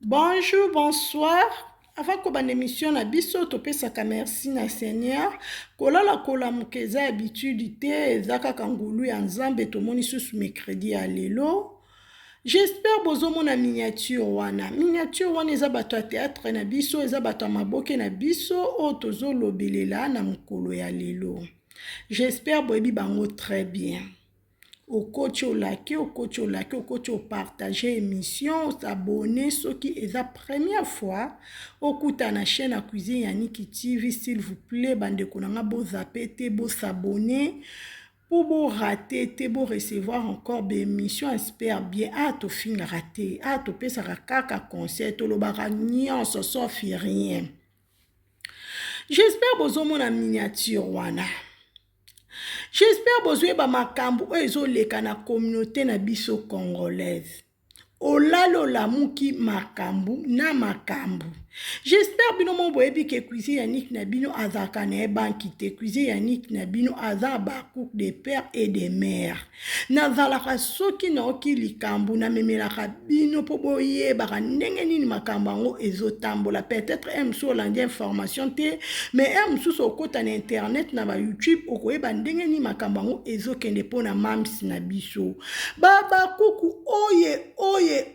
Bonjour, bonsoir. Avant que ban émission na biso topesaka merci na Seigneur. Kolala mukeza habitude te ezaka kangulu ya nzambe tomoni susu mercredi ya lelo. J'espère bozomona miniature wana. Miniature wana eza bato ya théâtre na biso, eza bato ya maboke na biso o tozolobelela na mokolo ya lelo. J'espère boyebi bango très bien. Au coach au like, au partager émission, s'abonner, ce qui est la première fois. Au coup à la chaîne à cuisine Yannick TV, s'il vous plaît, bande konanga beau zapper, beau s'abonner, pour beau rater, beau recevoir encore des émissions, espère bien, to fin rater, to pesa kaka concert, to lo baranyan, so fait rien. J'espère bozomo na miniature wana. J'espère que ba makambu oyo leka na communauté na biso congolaise. Olalo la muki makambu na makambu. J'espère bino mo boyebi ke cuisine Yannick na bino azaka na banki te. Cuisine Yannick na bino aza bakouk de père et de mère. Nazalaka soki na oki likambu na memelaka bino po boyeba ndenge nini makambu ngo ezotambola. Peut-être mso olandi information te, mais mso sokota na internet na ba YouTube okoyeba ndenge nini makambu ngo ezokende pona mamsi na biso. Baba kuku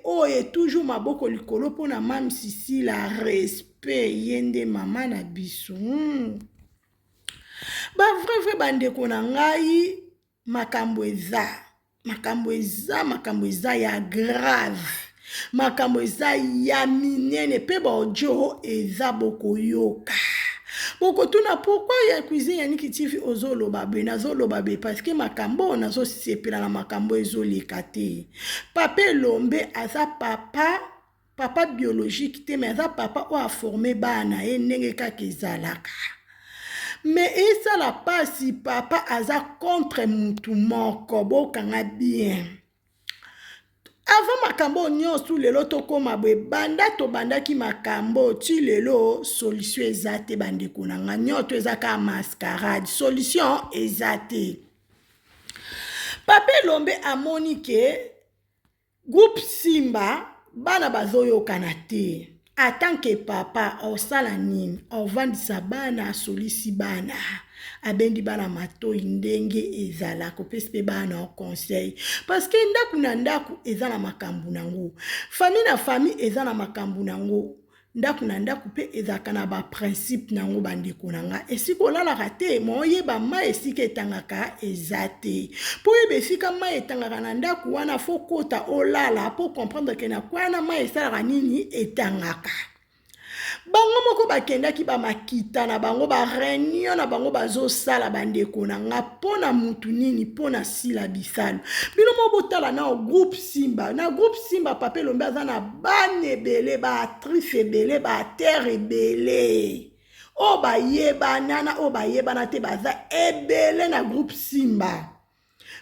oye toujours maboko likolo pona mamsi si la respect yende mama na biso. Ba vrai bandeko na ngai makambo eza ya grave. Makambo eza ya minene pe ba ojo eza boko yoka. Boko tuna pourquoi ya cuisine Yannick TV ozoloba be nazoloba be parce que makambo nazo sepela na makambo ezoleka te. Papa Lombe aza papa biologique te mais aza papa o a formé bana e ndenge kaka ezalaka. Mais ça la pasi papa aza contre mutu moko bokanga bien. Avant makambo nyonso lelo tokoma boye banda to bandaki makambo ti lelo solution ezate bandeko nanga nyoto ezaka mascarade solution ezate. Papa Lombe amoni ke groupe Simba bana bazoyokana te. En tant que papa osala nini ovandisa bana solisi bana abendi bana matoi ndenge ezala kopespe bana au conseil parce que ndaku na ndaku ezala makambu nango famille na famille ezala makambu nango ndaku na ndaku pe ezaka na ba principe nango bandeko nanga esiko lalaka te moyeba mai esika etangaka ezate po yeba esika mai etangaka na ndaku wana fo kota olala po comprendre ke na kwana mai esalaka nini etangaka. Bango moko bakendaki ba makita na bango ba réunion na bango bazo sala bandeko nanga pona mutu nini pona sila bisalu. Bino mo botala na groupe Simba. Na groupe Simba Papa Lombe aza na bane belé ba actrice belé ba terre belé. O ba yeba nana o ba yeba na te baza ebele na groupe Simba.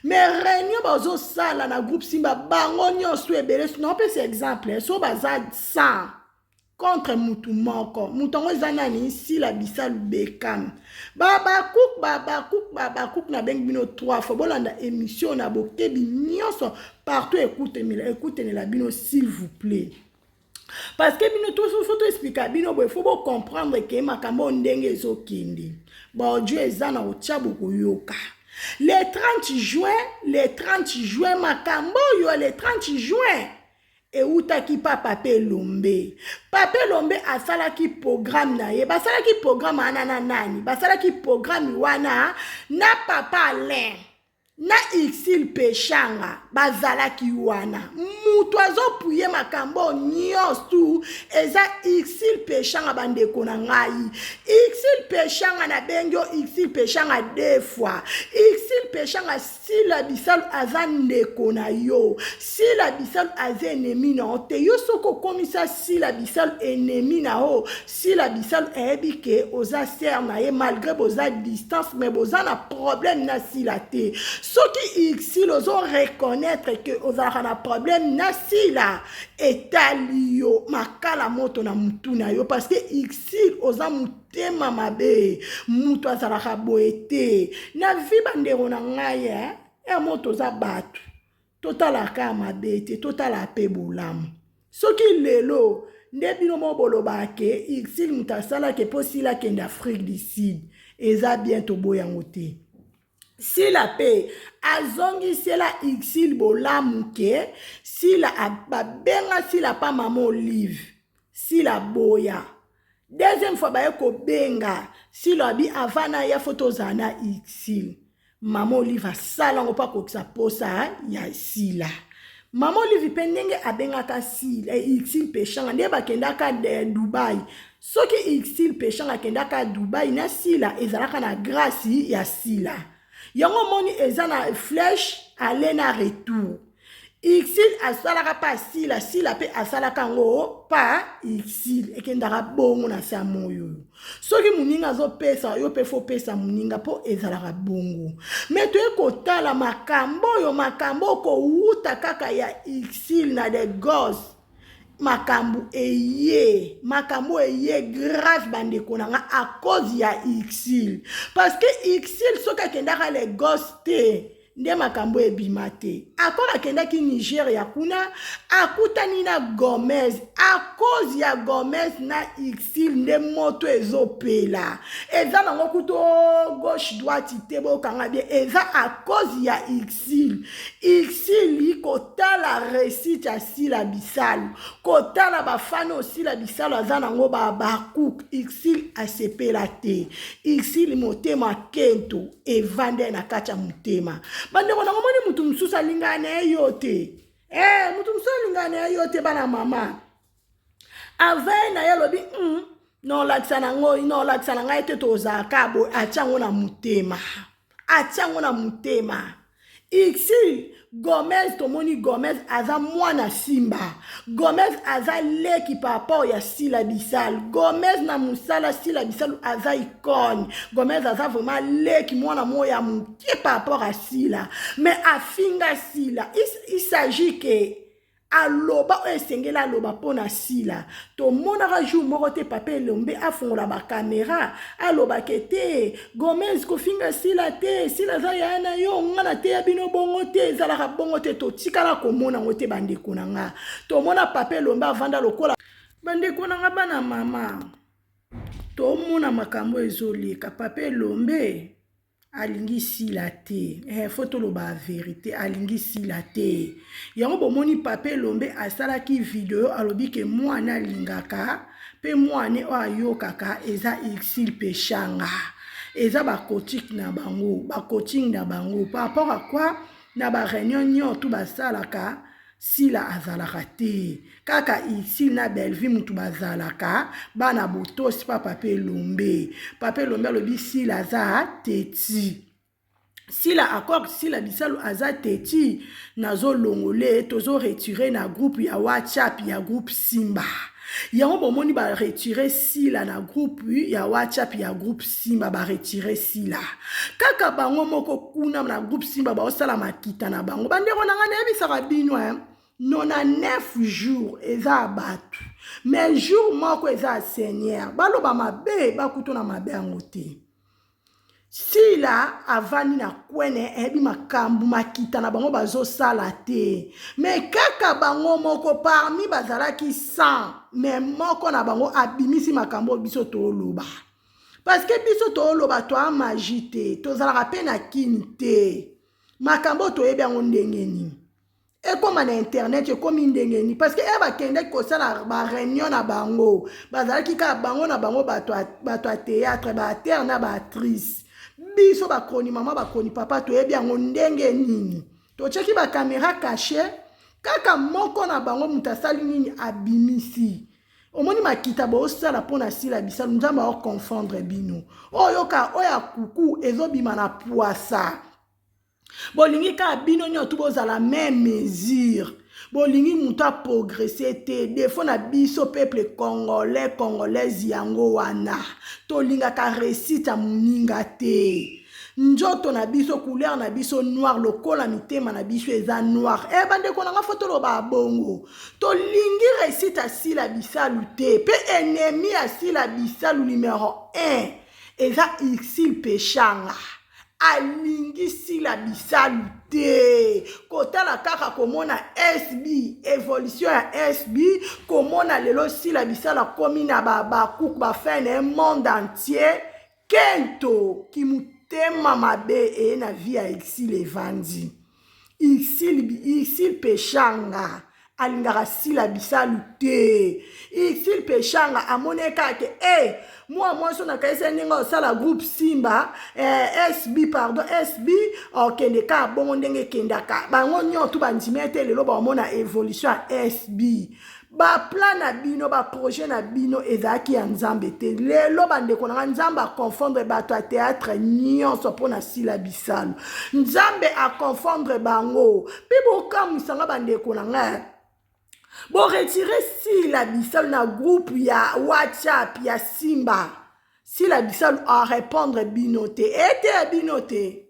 Mais réunion bazo sala na groupe Simba bango nyonso ebele non pe c'est exemple so baza 100 contre mutu moko mutongo zanani si la bisalu bekam baba cook na bengi bino 3 fois bolanda émission na bokebi nyonso partout écoutez la bino s'il vous plaît parce que bino tout faut expliquer bino boy faut comprendre que makambo ndenge ezokende ba Dieu ezana ochabu koyoka le 30 juin makambo yo le 30 juin et outaki pa Papa Lombe. Papa Lombe asalaki programme na ye. Basalaki programme anana nani. Basalaki programme wana na Papa Alain. Na Ixil Pechanga. Bazalaki wana. Mutu azopuye makambo nyonso eza Ixil Pechanga bandeko na ngai. Ixil Pechanga na bengyo Ixil Pechanga 2 fois. Ixil Pechanga si la bisal azandeko na yo. Si la bisal aze ennemi na o te yo soko komisa si la bisal ennemi na o. Si la bisal ebike oza ser na ye malgré boza distance mais boza na problème na si la te. Ceux qui Ixil osent reconnaître que ozalaka na problème na si la etali yo makala moto na mutu na yo parce que Ixil oza mutema mabe mutu azalaka boye te na vi bandeko na ngai moto oza batu totalaka mabe te totala pe bolamu soki lelo nde bino mo boloba ke exil mutasala ke po sila kende Afrique du Sud eza bientôt boyango te. Sila pe azongisela exil bolamu ke sila babenga sila pa mama Olive sila boya. Deuxième fois baye ko benga sila bi avana ya photo zana exil. Mama Olive asala ngo pa kokisa posa ya sila. Mama Olive pe ndenge abengaka sila exil peshanga nde bakendaka de Dubai. Soki exil peshanga kendaka Dubai na sila ezalaka na grâce ya sila. Yango moni eza na flèche aller na retour. Exil asalaka pa sila sila pe asalaka ngo pa exil ekendaka bongo na sa moyo. Soki muninga zo pesa yo pe fo pesa muninga po ezalaka bongo. Mais to ekotala makambo yo makambo ko uta kaka ya exil na de gosses. Makambo eye grave bandeko nanga à cause ya exil. Parce que exil soka kendaka les gosses te. Nde makambo ebima te. Akora akendaki Nigeria kuna akutani na Gomez. A cause ya Gomez na exil nde moto ezopela. Eza nango kuto gauche droite tebo kanga bien. Eza a cause ya exil. Exil li kotala récite ya sila bisalu. Kotala bafano sila bisalu aza nango bakouk. Exil asepela te. Exil motema kento evande na kacha mutema. Bande kona ngomoni mutu msusa lingane yote. Mutu msusa lingane yote bana mama. Ave na yalobi no laksana ngo no laksana ngai te toza kabo achango na mutema. Achango na mutema. Ici Gomez tomoni Gomez aza mwana simba. Gomez aza leki papa ya sila bisal. Gomez na musala sila bisal aza icône. Gomez aza vraiment leki mwana moya mukie papa ya sila. Mais afinga sila. Il s'agit que aloba esengela aloba pona sila to mona raju moko te pape lombe afongola ba caméra aloba kete Gomez ko finga sila te sila za yana yo ngana te abino bongo te zala bongo te to tikala ko mona ngote bandeko nanga to mona pape lombe avanda lokola bandeko nanga bana mama to mona makambo ezoleka pape lombe alingi sila te. Faut loba vérité alingi sila te. Yango bomoni pape lombe asalaki video alobi ke mwana lingaka pe mwane o ayokaka eza exil peshanga. Eza ba coaching na bango. Par rapport à quoi na ba réunion nyo tout basalaka sila azalaka te. Kaka ici na Belleville mutu bazalaka bana botos pa pape lombe. Pape lombe lobi sila za teti. Sila accord sila bisalu aza teti nazo longole tozo retirer na groupe ya WhatsApp ya groupe Simba. Yango bomoni ba retirer sila na groupe ya WhatsApp ya groupe Simba ba retirer sila. Kaka bango moko kuna na groupe Simba ba osala makita na bango. Bandeko nanga na yebisaka bino 99 jours eza abatu. Mais jour moko eza Seigneur. Baloba mabe bakuto na mabe yango te. Sila avani na kwene ebi makambu makita na bango bazo sala te. Mais kaka bango moko parmi bazalaki 100. Mais moko na bango abimisi makambo biso to loba. Parce que biso to loba to a magie te. To zalaka pe na kini te. Makambo to ebi yango ndenge nini. Et comme na internet yo comme ndenge ni parce que eba kende ko sala ba réunion na bango. Bazalaki ka bango na bango bato a théâtre ba terre na ba actrice. Biso ba koni mama ba koni papa to ebi yango ndenge nini. To cheki ba caméra cachée kaka moko na bango mutasali nini abimisi. Omoni makita bo sala pona sila bisalu nzamba o confondre bino. Oyoka oya kuku ezobima na poisa. Bolingi ka bino nyoto bozala même mesure. Bolingi muta progresser te. Defo na biso peuple congolais congolaise yango wana. Tolinga ka récite muninga te. Njoto na biso couleur na biso noir lokola mitema na biso eza noir. Bande ko nga photo lo ba bongo. Tolingi récite asila bisalu te. Pe ennemi asila bisalu numéro 1. Eza exil peshanga. Alingi sila bisalu te kotala kaka komona SB évolution ya SB komona lelo sila bisala komi na bakuku bafai na monde entier kento kimutema mabe eye na vie ya Exil evandi Exil peshanga alingaka sila bisalu te Exil peshanga amoneka ke moi na kaisa ninga osala groupe Simba SB pardon SB okende ka bongo ndenge kendaka bango nyoto bandimete lelo bamona évolution ya SB ba plan na bino ba projet na bino ezaki ya nzambe te lelo bandeko na nzambe a confondre bato ya théâtre nyonso mpona sila bisalu nzambe a confondre bango mpe bokamwisanga bandeko na ngai bon retirer sila bisalu na groupe ya WhatsApp ya Simba sila bisalu a répondre bino te ete ya bino te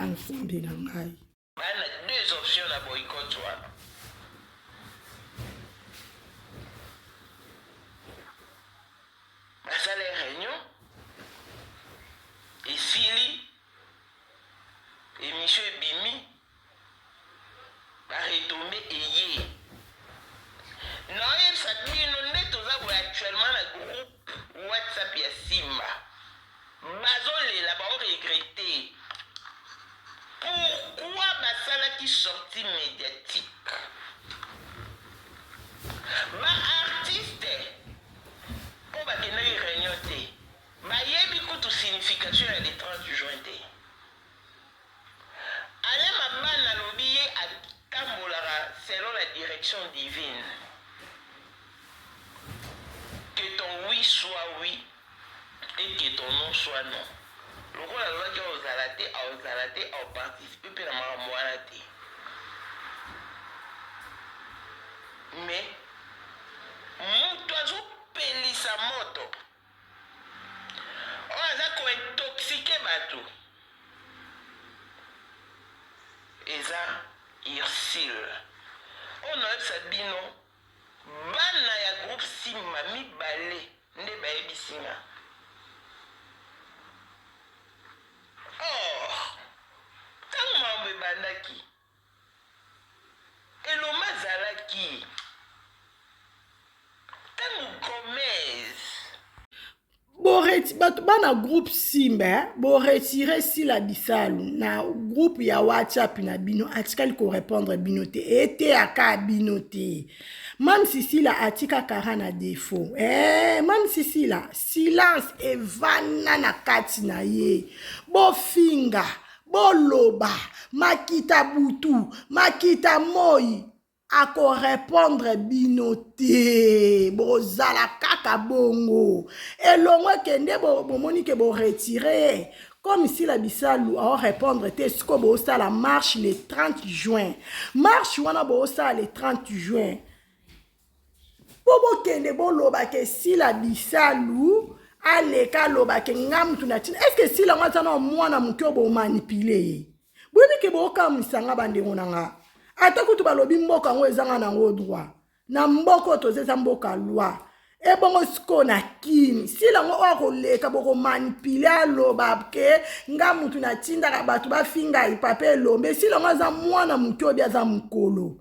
nzambe na ngai bana deux options na boycott wana basala réunion esili émission ebimi baretombe eye naoyebisa bino nde toza boye actuellement na groupe WhatsApp ya Simba bazolela baoregrete pourquoi basalaki sortie médiatique baartiste po bakendaki réunion te bayebi kutu signification ya le 30 juin te ale mabana alobi ye atambolaka selon la direction divine que ton oui soit oui et que ton non soit non lokola alobaki aozala te aoparticipe mpe na makambo wana te mais moto azopelisa moto oyo aza kointoxike bato eza Ursule oyo nayoebisa bino bana ya groupe Simba mibale nde bayebisinga ntango makambo ebandaki eloma azalaki ntango Gomez bato bana groupe Simba boretire sila bisalu na groupe ya WhatsApp na bino atikali korépondre bino te ete aka bino te même si sila atika kara na défaut même si sila silence evana na kati na ye bofinga boloba makita butu makita moi ako répondre bino te bozala kaka bongo elongwe kende bomoni ke bo retirer comme si la bisalu a répondre te siko bo sa la marche le 30 juin marche wana bo sa le 30 juin bobo kende boloba ke si la bisalu aleka loba ke ngam tunatina est-ce que si la ngata na mwana mukyo bo manipuler boni ke bo kamsanga bandengo nanga ata kutu balobi mboka ngo ezanga nango droit na mboko tozeza mboka loi ebongo siko na kini sila ngo akoleka boko manipule aloba ke nga mutu na tindaka bato bafinga ipape elombe sila ngo aza mwana mutu obi aza mukolo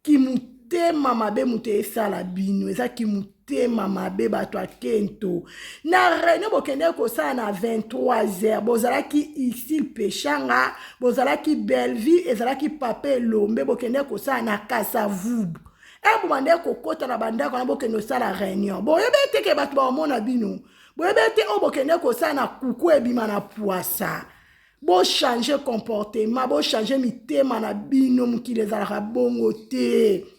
kimutema mabe mutu esala bino eza kimutema mabe bato akento na rene bokende kosala na 23h bozalaki ici peshanga bozalaki Belleville ezalaki pape elombe bokende kosala na Kasavubu bande kokota na bandako na bokende osala réunion boyebe teke bato baomona bino boyebe te o bokende kosala na kuku ebima na poisa bo changer comportement bo changer mitema na bino mukili ezalaka bongo te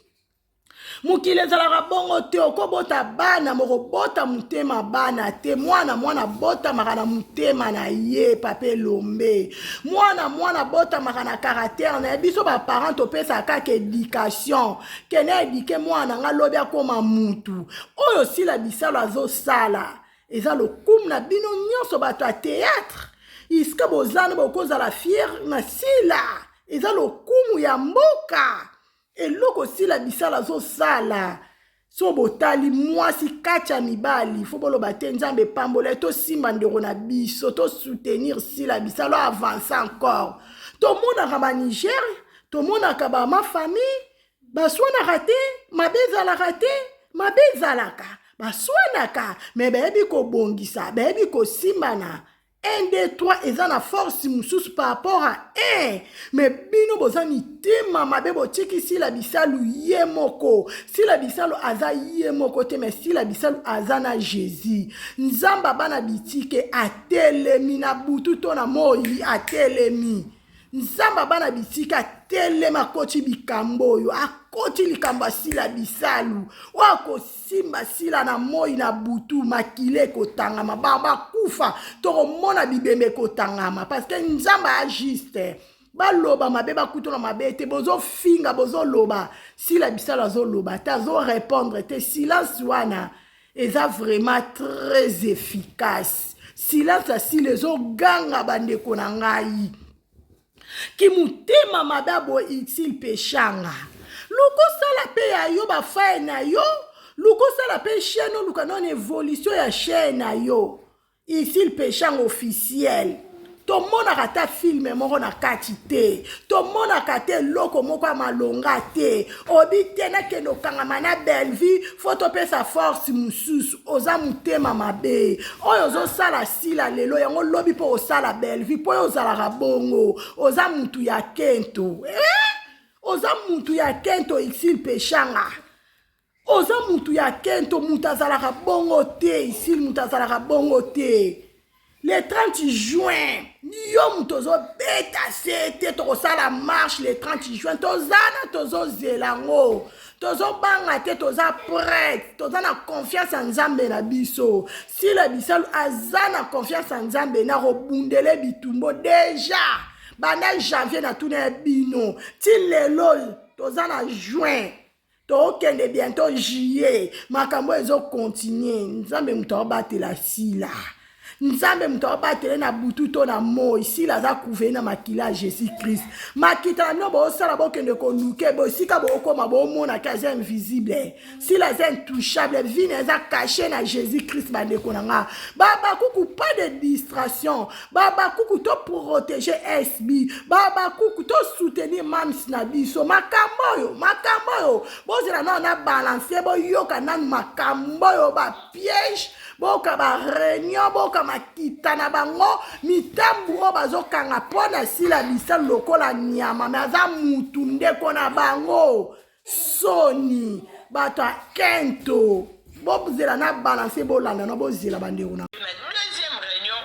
mukili ezalaka bongo te okobota bana mokobota mutema bana te mwana bota makana mutema na ye pape lombe mwana bota makana caractère na biso ba parents topesa kaka éducation kene éduquer mwana nga lobi akoma mutu oyo sila bisalo azosala eza lokumu na bino nyonso bato ya théâtre iska bozana bokozala fier na sila eza lokumu ya mboka eloko sila bisala zosala so botali mwasi kacha mibali fo boloba te nzambe pambola to simba ndeko na biso to soutenir sila bisalo avancer encore tomonaka baniger tomonaka bamafamille baswanaka te mabe ezalaka te mabe ezalaka baswanaka me bayebi kobongisa bayebi kosimbana 1 2 3 eza na force mosusu par rapport à 1 me bino boza mitema mabe botiki sila bisalu ye moko sila bisalu aza ye moko te me sila bisalu aza na Jésus nzamba bana bitike atelemi na butu to na moi atelemi nzamba bana bitika telema koti bikambo oyo akoti likambo asila bisalu wakosimba sila na moi na butu makile kotangama bakufa tokomona bibembe kotangama parce que nzamba agiste baloba mabe bakuto na mabe te bozofinga bozoloba sila bisalu azoloba te azorépondre te silence wana eza vraiment très efficace silence asili ezoganga bandeko na ngai ki mutema mabe abo itil pechanga lukosala pe ya yo bafaye na yo lukosala pe chaîne luka non évolution ya chaîne na yo itil pechanga officiel tomonaka ta filme moko na kati te tomonaka te eloko moko ya malonga te obi te nakende okangama na Belleville fo topesa force mosusu oza motema mabe oyo ozosala sila lelo yango lobi mpo osala Belleville mpo oyo ozalaka bongo oza mutu ya kento oza mutu ya kento isil pechanga oza mutu ya kento mutu azalaka bongo te isil mutu azalaka bongo te le 30 juin yo mutu ozobeta se te tokosala marche le 30 juin tozana tozozelango tozobanga te toza prête toza na confiance ya nzambe na biso sila bisalu aza na confiance ya nzambe na kobundele bitumbo deja banda janvier na tuna ya bino ti lelo toza na juin tokende bientôt juillet makambo ezokontinue nzambe mutu aobatela sila nzambe mutu aobatele na butu to na moi sila aza couvert na makila ya Jésus Christ makita na bino bosala bokende koluke bosika bokoma bomona ke aza invisible sila aza intouchable vie na eza caché na Jésus Christ bandeko na nga babakuku pas de distraction babakuku to protéger SB babakuku to soutenir mams na biso makambo oyo bozela nao na balancer boyoka nanu makambo oyo bapiège boka ba réunion boka makita na bango mitambu o bazokanga pona sila bisa lokola nyama me aza mutu ndeko na bango soni bato akento bobuzela na balance bolanda na bozela bandeko na deuxième réunion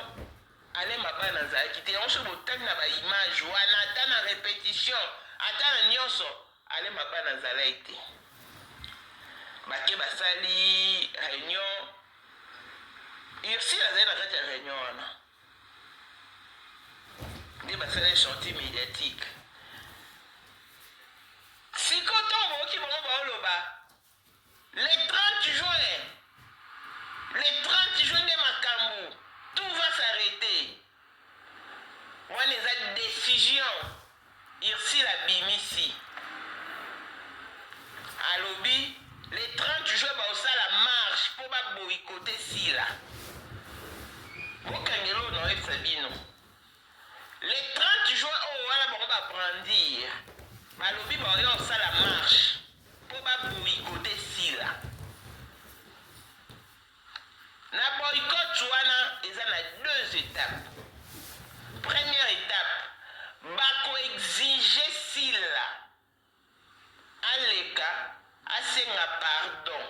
ale mabana zaki te onso botani na ba image wana ata na répétition ata na nyonso ale mabana zala ete bake basali réunion Ursula azali na kati ya réunion wana nde basali sortie médiatique siko ntongo bokoki bango baoloba le 30 juin nde makambo tout va s'arrêter wana eza décision Ursula bimisi alobi le 30 juin baosala marche mpo baboyikote sila bokangelo na oyebisa bino le 30 juin oyo wana bango babrandir balobi baoya osala marche mpo baboyikote sila na boycott wana eza na 2 étapes première étape bakoexige sila aleka asenga pardon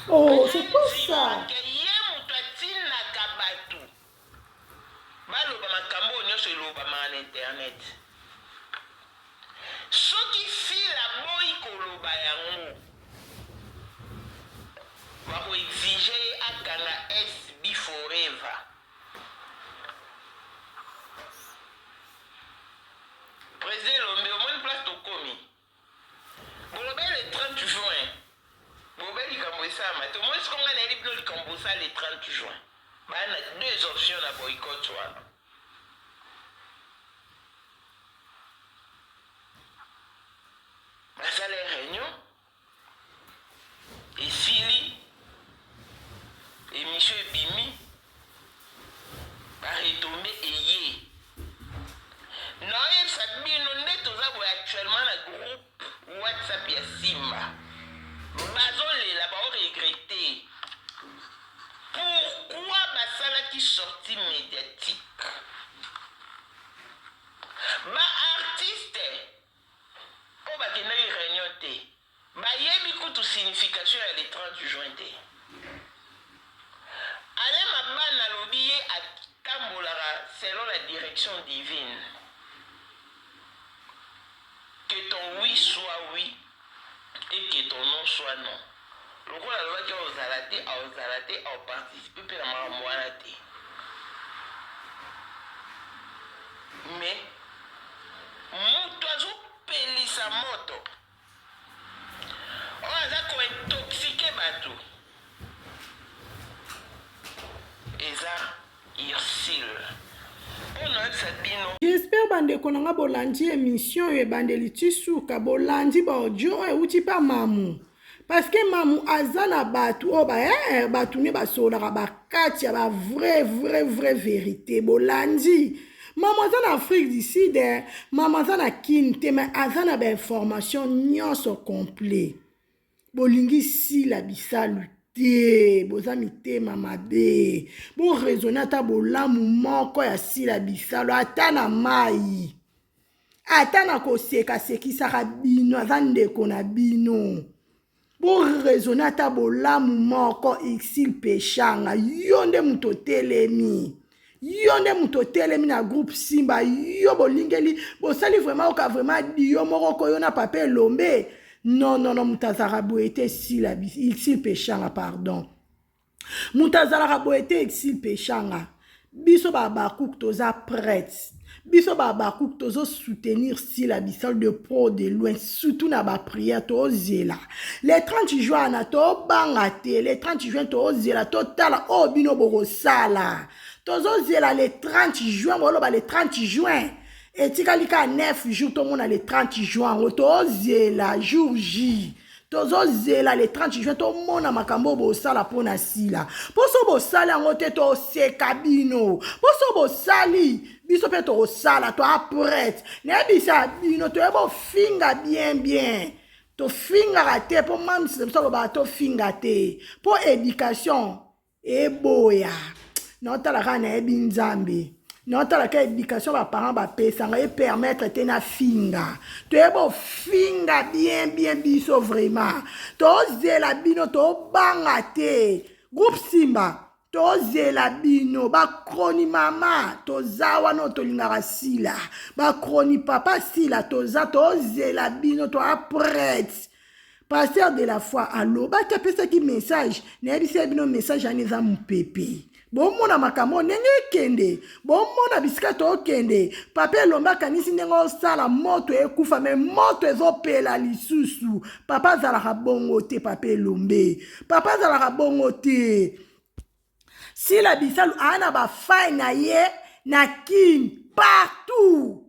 oh c'est pas ça baloba makambo nyonso elobama na internet soki sila boyi koloba yango bakoexige akanga SB forever président Lombe omoni place tokomi bolobe le 30 juin bobe likambo esama tomoni sikonga na yeli bino likambo osa le 30 juin bana 2 options na boycott wana basala réunion esili émission ebimi baretombe eye sortie médiatique. Ba artiste o bakendaki réunion te bayebi kutu signification ya le 30 juin te. Ale mabana alobi ye atambolaka selon la direction divine. Que ton oui soit oui et que ton non soit non. Lokola alobaki aozala te aoparticipe mpe na makambo wana te. Mais moto azopelisa moto oyo aza kointoxike bato eza Ursule mpona oyebisa bino. J'espère bandeko na nga bolandi émission oyo ebandeli ti suka bolandi baaudio oyo euti pa mamu parce que mamu aza na bato oyo bato ne basololaka bakati ya bavrai vérité bolandi. Maman aza na Afrique du Sud, maman aza na Kini te, mais aza na bainformation nyonso complet. Bolingi sila bisalu te, boza mitema mabe. Bo raisonner ata bolamu moko ya sila bisalu ata na mai. Ata na koseka sekisaka bino, aza ndeko na bino. Bo raisonner ata bolamu moko exil pechanga, yonde muto telemi. Yo nde muto telemi na groupe Simba yo bolingeli bosali vraiment oka vraiment dio moko koyo na pape lombe non mutazara boete sila exil pechanga pardon mutazara boete exil pechanga biso babakouk toza prête biso babakouk tozo soutenir sila bisal de pro de loin surtout na ba prière to zela les 30 juin na to banga te les 30 juin to zela totala o bino boko sala tozo zela le 30 juin woloba le 30 juin etika 9 jours to mona le 30 juin to zela jour J tozo zela le 30 juin to mona makambo bo sala pona sila poso bo sala ngote to sekabino poso bo sali biso pe to sala to apret ne bisa bino to ebo finga bien to finga rate po mam se so ba to finga te po éducation e boya notala kana ebi nzambe notala ka éducation ba parents ba pesanga et permettre te na finga to ebo finga bien biso vraiment to zela bino to banga te groupe Simba to zela bino ba kroni mama to zawa no to lingara sila ba kroni papa sila to za to zela bino to apret pasteur de la foi allo ba tapesa ki message na ebisa bino message aneza mpepe bomona makambo ndenge kende bomona bisika to kende papa lomba kanisi ndenge osala moto ekufa me moto ezopela lisusu papa zalaka bongo te papa lombe papa zalaka bongo te si la bisalu ana ba fai na ye na kin partout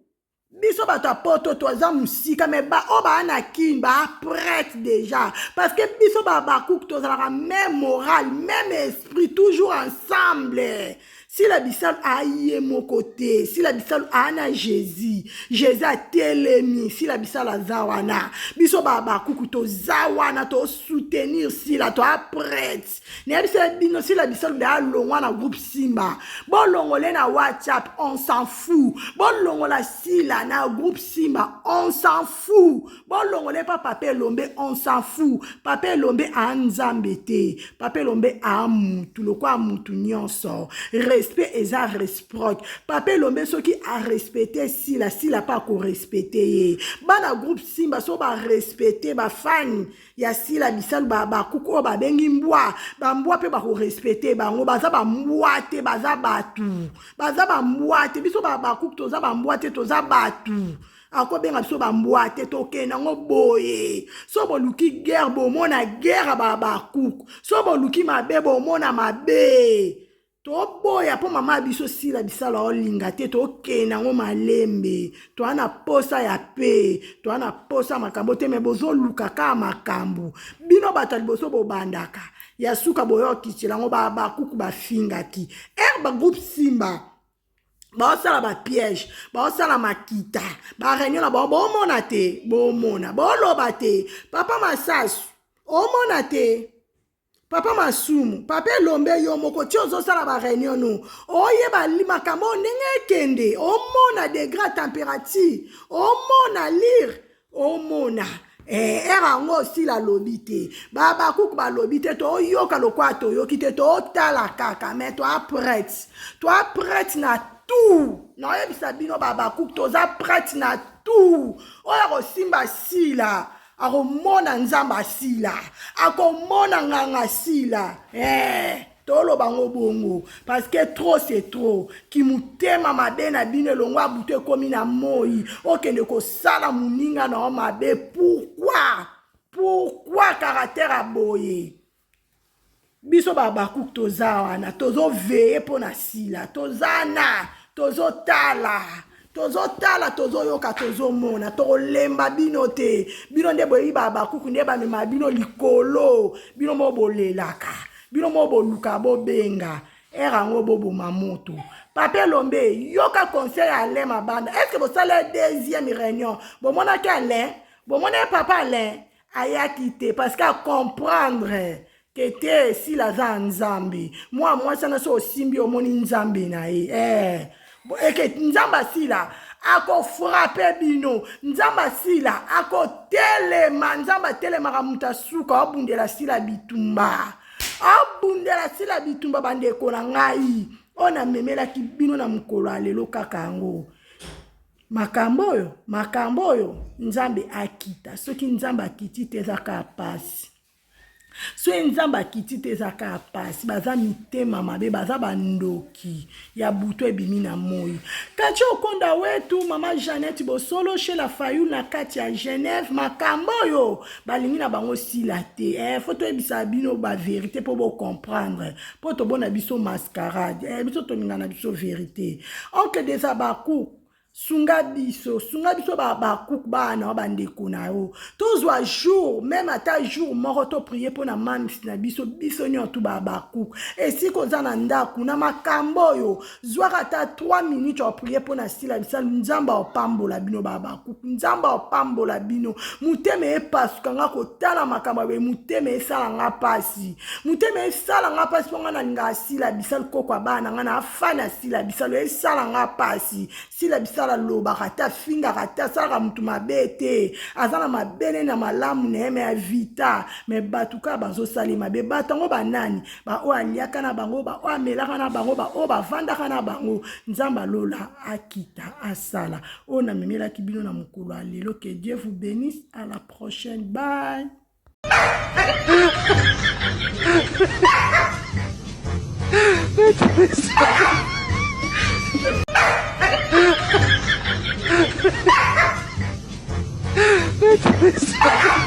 biso bato apoto toza musika me ba oba ana kin ba prête déjà parce que biso bakouk tozalaka même moral même esprit toujours ensemble. Si la bisal aïe mon côté, si la bisal ana Jésus a telemi, si la bisal a zawana, biso baba kuku to zawana to soutenir si la to prête. Ne bino si la bisal da longwa groupe Simba. Bon longole na WhatsApp, on s'en fout. Bon longola si la na groupe Simba, on s'en fout. Bon longole pas Pape Lombe, on s'en fout. Pape Lombe a nzambete, Pape Lombe a mutu, lo kwa mutu nyonso. Respect eza réciproque. Pape Lombe so qui a respecté si la pas ko respecté. Bana groupe Simba so ba respecté ba fan ya si la bisal ba kuko ba bengi mbwa ba mbwa pe ba ko respecté ba ngo baza ba mbwate baza batu baza ba mbwate biso ba kuko toza ba mbwate toza batu ako benga biso ba mbwate tokena ngo boye so boluki guerre bomona guerre ba kuko so boluki mabe bomona mabe to boya po mama biso sila bisala olinga te to kena ngo malembe to ana posa ya pe to ana posa makambo te me bozo luka ka makambo bino batali boso bobandaka ya suka boyo kitela ngo ba kuku ba finga ki ba groupe Simba ba osala ba piège ba osala makita ba réunion na bomona te bomona boloba te papa masasu omona te Papa Masumu, papa Lombe yo moko ti ozosala ba réunion no. Oyeba makambo ndenge kende, omona degré température, omona lire, omona era ngo si la lobité. Baba kouk ba lobité to yoka lokwa to yokite to tala kaka mais toi prête na tout. Na yebisa bino baba kouk toza prête na tout. Oya ko simba sila. Akomona nzamba sila, akomona nganga sila, tolo bango bongo, parce que trop c'est trop, ki mutema mabe na bine longwa bute komi na moi, okende ko sala muninga na mabe, pourquoi caractère aboye? Biso babakouk toza wana, tozo veye pona sila, tozana, tozo tala, tozo yoka tozo mona, to lemba bino te, bino nde boyi babakuku nde bamema bino likolo, bino mobo lelaka, bino mobo luka bo benga, erango bobo mamoto. Papa Lombe, yoka conseil Alain Mabanda, est-ce que vous savez deuxième réunion, bon mon Alain, bon mon papa Alain, aya quitté, parce qu'à comprendre, que te si la Nzambi, moi ça n'a so simbi au moni Nzambi na et que Nzamba sila ako frappe bino Nzamba sila ako telema Nzamba telema kamuta suka abundela sila bitumba bande kona ngai ona memela ki bino na mukolo alelo kaka ngo makambo yo Nzambe akita soki Nzamba akiti tezaka pasi. So nzamba kitite zaka pasi baza mitema mabe baza bandoki ya buto ebimi na moi. Kati okonda wetu mama Jeannette Bosolo chez la Fayou na kati ya Genève makambo yo balingi na bango sila te. Faut ebisa bino ba vérité pour bo comprendre. Po to bona biso mascarade. Biso to ninga na biso vérité. Oncle des abakou sunga biso ba kouk ba na bandeko na yo tozwa jour même ata jour moko to prier pour na mamisi na biso nyo tu ba kouk et si koza na ndaku na makambo yo zwaka ata 3 minutes o prier pour na sila bisa Nzamba opambola bino ba kouk Nzamba opambola bino muteme epasuka nga kotala makambo be muteme esala nga pasi ponga na nga sila bisa kokwa bana nga na afana sila bisa lo esala nga pasi sila bisa la loba kata finga kata sala mutu mabete azana mabene na malamu neme ya vita me batuka bazo salima be batango banani ba o aliaka na bango ba o amelaka na bango ba o bavandaka na bango Nzamba lola akita asala ona memela kibino na mukolo alelo. Que Dieu vous bénisse, à la prochaine, bye. That's